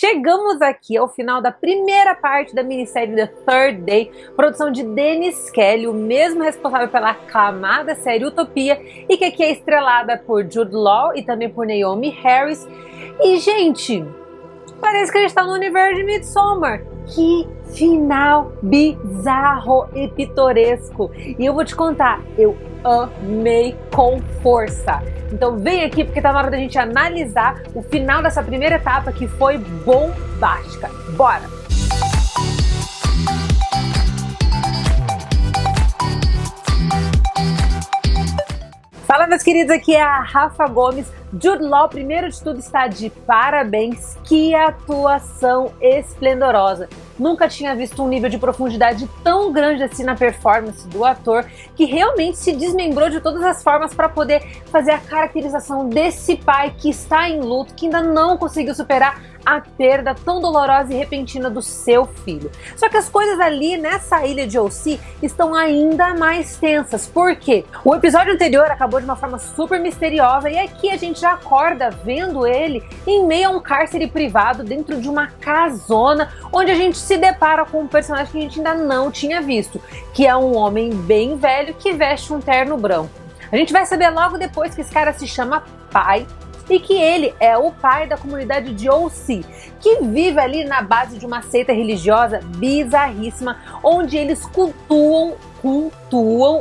Chegamos aqui ao final da primeira parte da minissérie The Third Day, produção de Dennis Kelly, o mesmo responsável pela aclamada série Utopia, e que aqui é estrelada por Jude Law e também por Naomi Harris. E, gente, parece que a gente tá no universo de Midsommar. Que final bizarro e pitoresco! E eu vou te contar, eu amei com força. Então vem aqui porque tá na hora da gente analisar o final dessa primeira etapa que foi bombástica. Bora! Fala, meus queridos, aqui é a Rafa Gomes. Jude Law, primeiro de tudo, está de parabéns. Que atuação esplendorosa. Nunca tinha visto um nível de profundidade tão grande assim na performance do ator, que realmente se desmembrou de todas as formas para poder fazer a caracterização desse pai que está em luto, que ainda não conseguiu superar a perda tão dolorosa e repentina do seu filho. Só que as coisas ali nessa ilha de OC estão ainda mais tensas. Por quê? O episódio anterior acabou de uma forma super misteriosa e aqui a gente já acorda vendo ele em meio a um cárcere privado dentro de uma casona, onde a gente se depara com um personagem que a gente ainda não tinha visto, que é um homem bem velho que veste um terno branco. A gente vai saber logo depois que esse cara se chama Pai, e que ele é o pai da comunidade de OC, que vive ali na base de uma seita religiosa bizarríssima, onde eles cultuam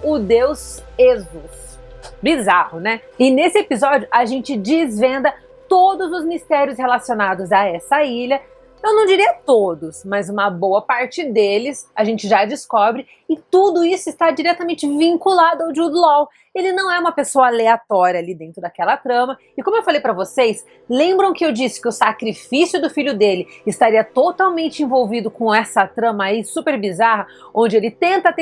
o deus Esus. Bizarro, né? E nesse episódio a gente desvenda todos os mistérios relacionados a essa ilha. Eu não diria todos, mas uma boa parte deles a gente já descobre, e tudo isso está diretamente vinculado ao Jude Law. Ele não é uma pessoa aleatória ali dentro daquela trama, e como eu falei pra vocês, lembram que eu disse que o sacrifício do filho dele estaria totalmente envolvido com essa trama aí super bizarra, onde ele tenta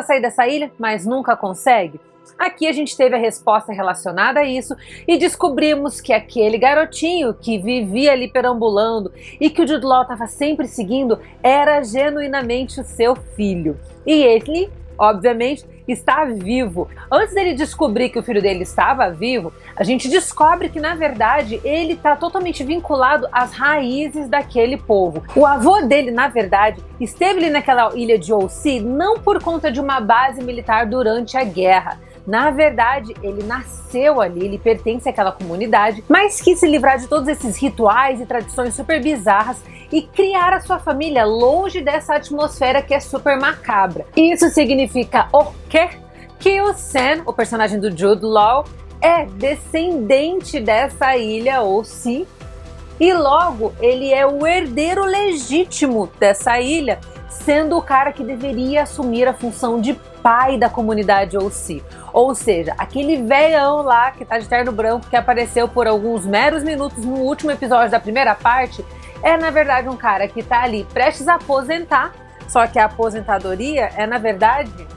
sair dessa ilha, mas nunca consegue? Aqui a gente teve a resposta relacionada a isso e descobrimos que aquele garotinho que vivia ali perambulando e que o Jude Law estava sempre seguindo era genuinamente o seu filho. E ele, obviamente, está vivo. Antes dele descobrir que o filho dele estava vivo, a gente descobre que, na verdade, ele está totalmente vinculado às raízes daquele povo. O avô dele, na verdade, esteve ali naquela ilha de OC não por conta de uma base militar durante a guerra. Na verdade, ele nasceu ali, ele pertence àquela comunidade, mas quis se livrar de todos esses rituais e tradições super bizarras e criar a sua família longe dessa atmosfera que é super macabra. Isso significa o quê? Que o Sam, o personagem do Jude Law, é descendente dessa ilha OC e logo ele é o herdeiro legítimo dessa ilha, sendo o cara que deveria assumir a função de pai da comunidade OC. Ou seja, aquele velhão lá que tá de terno branco que apareceu por alguns meros minutos no último episódio da primeira parte é na verdade um cara que tá ali prestes a aposentar, só que a aposentadoria é na verdade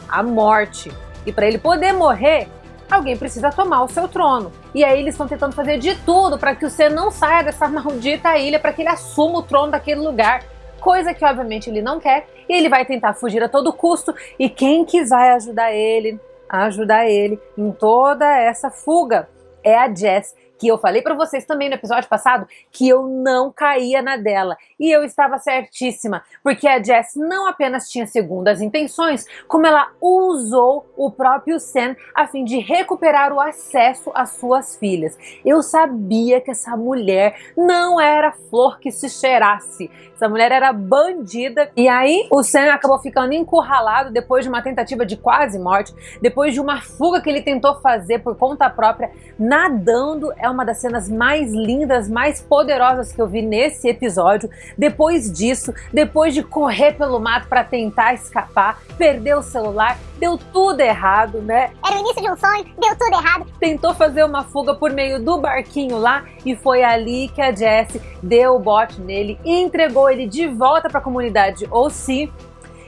a morte. E para ele poder morrer, alguém precisa tomar o seu trono. E aí eles estão tentando fazer de tudo para que o Sam não saia dessa maldita ilha, para que ele assuma o trono daquele lugar. Coisa que obviamente ele não quer, e ele vai tentar fugir a todo custo, e quem que vai ajudar ele em toda essa fuga é a Jess, que eu falei pra vocês também no episódio passado que eu não caía na dela, e eu estava certíssima, porque a Jess não apenas tinha segundas intenções, como ela usou o próprio Sam a fim de recuperar o acesso às suas filhas. Eu sabia que essa mulher não era flor que se cheirasse, essa mulher era bandida. E aí o Sam acabou ficando encurralado depois de uma tentativa de quase morte, depois de uma fuga que ele tentou fazer por conta própria, nadando. É uma das cenas mais lindas, mais poderosas que eu vi nesse episódio. Depois disso, depois de correr pelo mato para tentar escapar, perdeu o celular, deu tudo errado, né? Era o início de um sonho, deu tudo errado. Tentou fazer uma fuga por meio do barquinho lá e foi ali que a Jessie deu o bote nele e entregou ele de volta para a comunidade OC.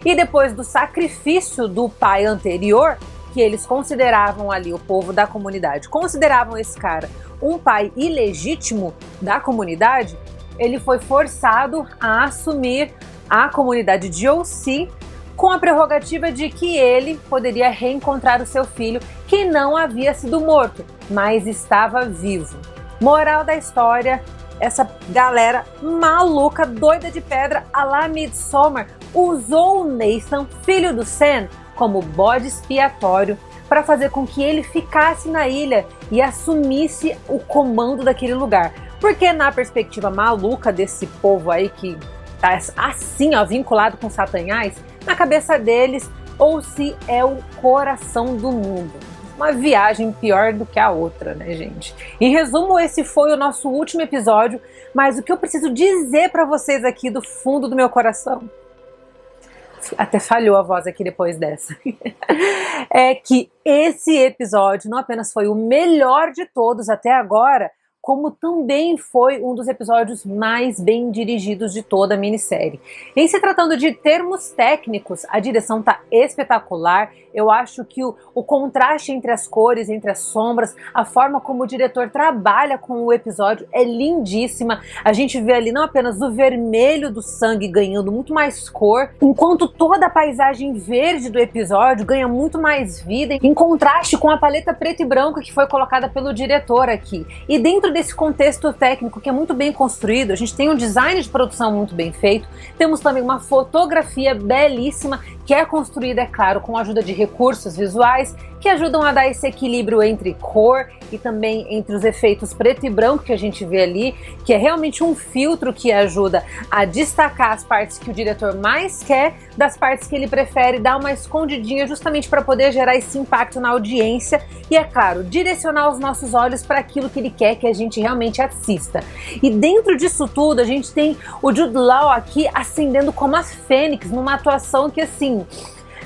E depois do sacrifício do pai anterior, que eles consideravam ali, o povo da comunidade, consideravam esse cara um pai ilegítimo da comunidade, ele foi forçado a assumir a comunidade de OC com a prerrogativa de que ele poderia reencontrar o seu filho, que não havia sido morto, mas estava vivo. Moral da história, essa galera maluca, doida de pedra, a la Midsommar, usou o Nathan, filho do Sam, como bode expiatório para fazer com que ele ficasse na ilha e assumisse o comando daquele lugar. Porque na perspectiva maluca desse povo aí que tá assim, ó, vinculado com Satanás, na cabeça deles, ou se é o coração do mundo. Uma viagem pior do que a outra, né, gente? Em resumo, esse foi o nosso último episódio, mas o que eu preciso dizer para vocês aqui do fundo do meu coração, até falhou a voz aqui depois dessa, é que esse episódio não apenas foi o melhor de todos até agora, como também foi um dos episódios mais bem dirigidos de toda a minissérie. Em se tratando de termos técnicos, a direção tá espetacular. Eu acho que o contraste entre as cores, entre as sombras, a forma como o diretor trabalha com o episódio é lindíssima. A gente vê ali não apenas o vermelho do sangue ganhando muito mais cor, enquanto toda a paisagem verde do episódio ganha muito mais vida, em contraste com a paleta preto e branco que foi colocada pelo diretor aqui. E dentro desse contexto técnico que é muito bem construído, a gente tem um design de produção muito bem feito, temos também uma fotografia belíssima que é construída, é claro, com a ajuda de recursos visuais que ajudam a dar esse equilíbrio entre cor e também entre os efeitos preto e branco que a gente vê ali, que é realmente um filtro que ajuda a destacar as partes que o diretor mais quer das partes que ele prefere dar uma escondidinha justamente para poder gerar esse impacto na audiência e, é claro, direcionar os nossos olhos para aquilo que ele quer que a gente realmente assista. E dentro disso tudo a gente tem o Jude Law aqui acendendo como a Fênix numa atuação que, assim,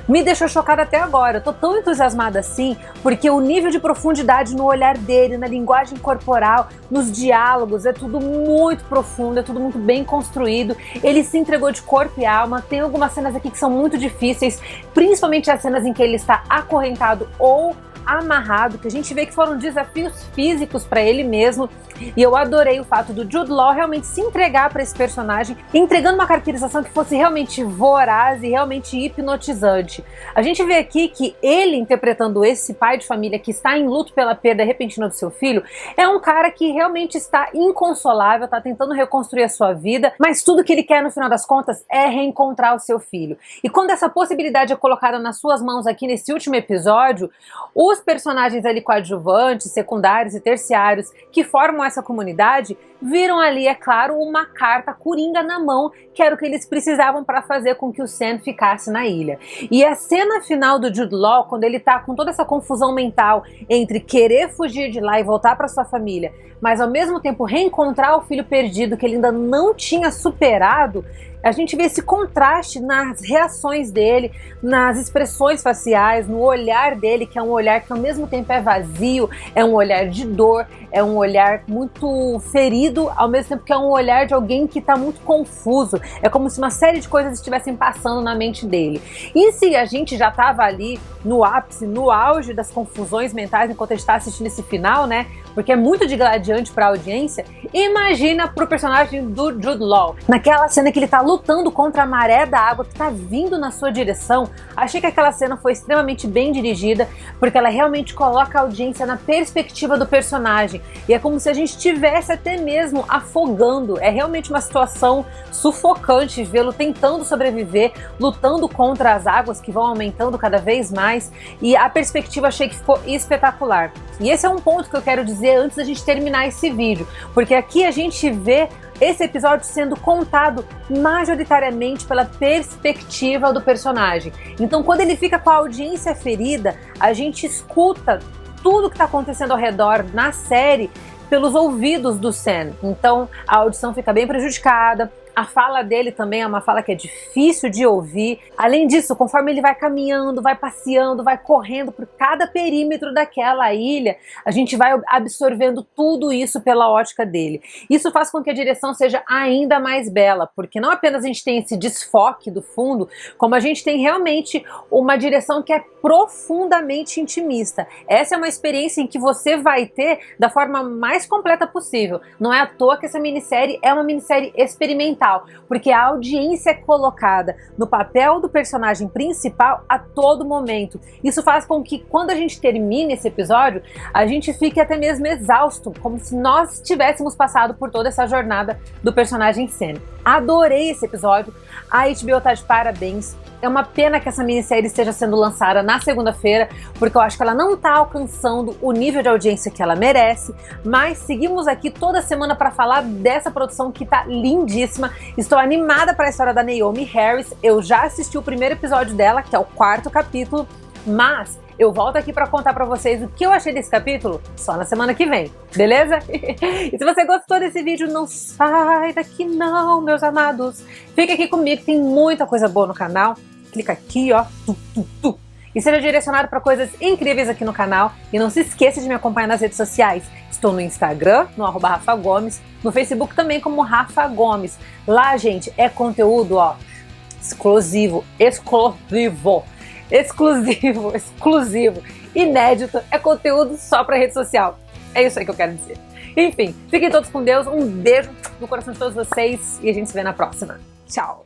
me deixou chocada até agora. Eu tô tão entusiasmada assim, porque o nível de profundidade no olhar dele, na linguagem corporal, nos diálogos, é tudo muito profundo, é tudo muito bem construído. Ele se entregou de corpo e alma. Tem algumas cenas aqui que são muito difíceis, principalmente as cenas em que ele está acorrentado ou amarrado, que a gente vê que foram desafios físicos para ele mesmo. E eu adorei o fato do Jude Law realmente se entregar para esse personagem, entregando uma caracterização que fosse realmente voraz e realmente hipnotizante. A gente vê aqui que ele, interpretando esse pai de família que está em luto pela perda repentina do seu filho, é um cara que realmente está inconsolável, está tentando reconstruir a sua vida, mas tudo que ele quer no final das contas é reencontrar o seu filho. E quando essa possibilidade é colocada nas suas mãos aqui nesse último episódio, os personagens ali coadjuvantes, secundários e terciários que formam essa comunidade viram ali, é claro, uma carta coringa na mão, que era o que eles precisavam para fazer com que o Sam ficasse na ilha. E a cena final do Jude Law, quando ele tá com toda essa confusão mental entre querer fugir de lá e voltar para sua família, mas ao mesmo tempo reencontrar o filho perdido que ele ainda não tinha superado, a gente vê esse contraste nas reações dele, nas expressões faciais, no olhar dele, que é um olhar que ao mesmo tempo é vazio, é um olhar de dor, é um olhar muito ferido, ao mesmo tempo que é um olhar de alguém que está muito confuso. É como se uma série de coisas estivessem passando na mente dele. E se a gente já estava ali no ápice, no auge das confusões mentais enquanto a gente está assistindo esse final, né? Porque é muito digladiante para a audiência, imagina pro personagem do Jude Law, naquela cena que ele tá lutando contra a maré da água que tá vindo na sua direção. Achei que aquela cena foi extremamente bem dirigida, porque ela realmente coloca a audiência na perspectiva do personagem, e é como se a gente estivesse até mesmo afogando. É realmente uma situação sufocante vê-lo tentando sobreviver, lutando contra as águas que vão aumentando cada vez mais, e a perspectiva achei que ficou espetacular. E esse é um ponto que eu quero dizer antes da gente terminar esse vídeo, porque aqui a gente vê esse episódio sendo contado majoritariamente pela perspectiva do personagem. Então, quando ele fica com a audiência ferida, a gente escuta tudo que está acontecendo ao redor na série pelos ouvidos do Sam. Então, a audição fica bem prejudicada. A fala dele também é uma fala que é difícil de ouvir. Além disso, conforme ele vai caminhando, vai passeando, vai correndo por cada perímetro daquela ilha, a gente vai absorvendo tudo isso pela ótica dele. Isso faz com que a direção seja ainda mais bela, porque não apenas a gente tem esse desfoque do fundo, como a gente tem realmente uma direção que é profundamente intimista. Essa é uma experiência em que você vai ter da forma mais completa possível. Não é à toa que essa minissérie é uma minissérie experimental. fundamental, porque a audiência é colocada no papel do personagem principal a todo momento. Isso faz com que quando a gente termine esse episódio, a gente fique até mesmo exausto, como se nós tivéssemos passado por toda essa jornada do personagem Sam. Adorei esse episódio, a HBO tá de parabéns. É uma pena que essa minissérie esteja sendo lançada na segunda-feira, porque eu acho que ela não tá alcançando o nível de audiência que ela merece, mas seguimos aqui toda semana para falar dessa produção que tá lindíssima. Estou animada para a história da Naomi Harris, eu já assisti o primeiro episódio dela, que é o 4º capítulo, mas eu volto aqui para contar para vocês o que eu achei desse capítulo só na semana que vem, beleza? E se você gostou desse vídeo, não sai daqui não, meus amados. Fica aqui comigo, tem muita coisa boa no canal. Clica aqui, ó, e seja direcionado para coisas incríveis aqui no canal. E não se esqueça de me acompanhar nas redes sociais. Estou no Instagram, no @Rafa Gomes, no Facebook também como Rafa Gomes. Lá, gente, é conteúdo, ó, exclusivo, inédito, é conteúdo só para rede social. É isso aí que eu quero dizer. Enfim, fiquem todos com Deus, um beijo no coração de todos vocês e a gente se vê na próxima. Tchau!